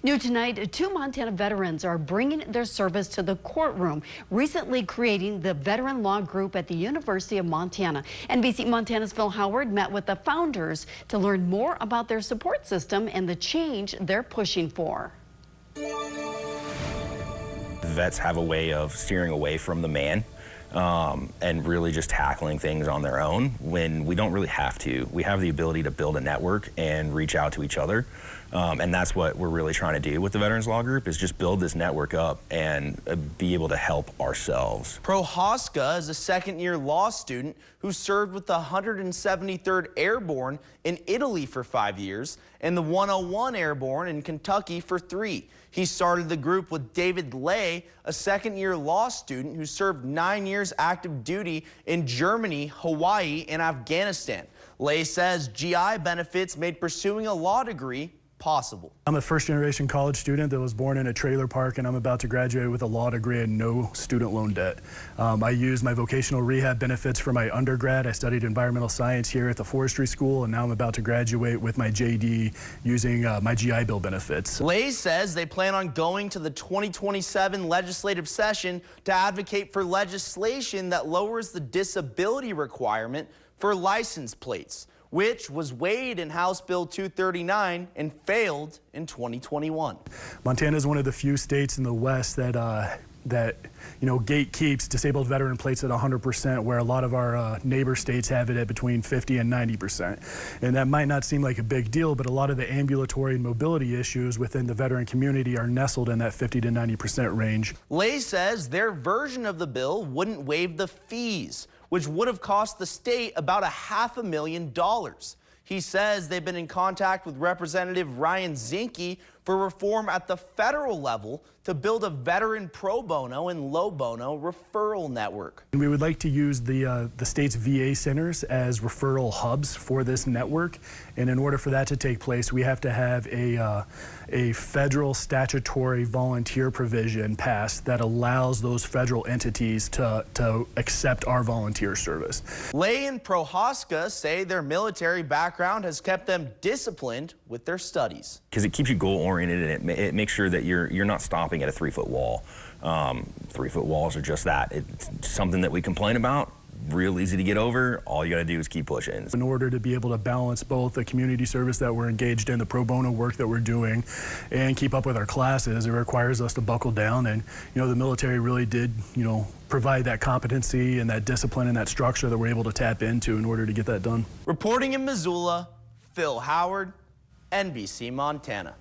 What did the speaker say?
New tonight, 2 Montana veterans are bringing their service to the courtroom, recently creating the Veteran Law Group at the University of Montana. NBC Montana's Phil Howard met with the founders to learn more about their support system and the change they're pushing for. Vets have a way of steering away from the man and really just tackling things on their own when we don't really have to. We have the ability to build a network and reach out to each other. And that's what we're really trying to do with the Veterans Law Group, is just build this network up and be able to help ourselves. Prochaska is a second-year law student who served with the 173rd Airborne in Italy for 5 years and the 101 Airborne in Kentucky for 3. He started the group with David Ley, a second-year law student who served 9 years active duty in Germany, Hawaii, and Afghanistan. Ley says GI benefits made pursuing a law degree possible. I'm a first-generation college student that was born in a trailer park, and I'm about to graduate with a law degree and no student loan debt. I used my vocational rehab benefits for my undergrad. I studied environmental science here at the forestry school, and now I'm about to graduate with my JD using my GI Bill benefits. Ley says they plan on going to the 2027 legislative session to advocate for legislation that lowers the disability requirement for license plates, which was weighed in House Bill 239 and failed in 2021. Montana is one of the few states in the West that gatekeeps disabled veteran plates at 100%, where a lot of our neighbor states have it at between 50 and 90%. And that might not seem like a big deal, but a lot of the ambulatory and mobility issues within the veteran community are nestled in that 50 to 90% range. Ley says their version of the bill wouldn't waive the fees, which would have cost the state about $500,000. He says they've been in contact with Representative Ryan Zinke for reform at the federal level to build a veteran pro bono and low bono referral network. We would like to use the state's VA centers as referral hubs for this network, and in order for that to take place, we have to have a federal statutory volunteer provision passed that allows those federal entities to accept our volunteer service. Ley and Prochaska say their military background has kept them disciplined with their studies. Because it keeps you goal-oriented, and it makes sure that you're not stopping at a 3-foot wall. 3-foot walls are just that. It's something that we complain about. Real easy to get over. All you got to do is keep pushing. In order to be able to balance both the community service that we're engaged in, the pro bono work that we're doing, and keep up with our classes, it requires us to buckle down. And the military really did provide that competency and that discipline and that structure that we're able to tap into in order to get that done. Reporting in Missoula, Phil Howard, NBC Montana.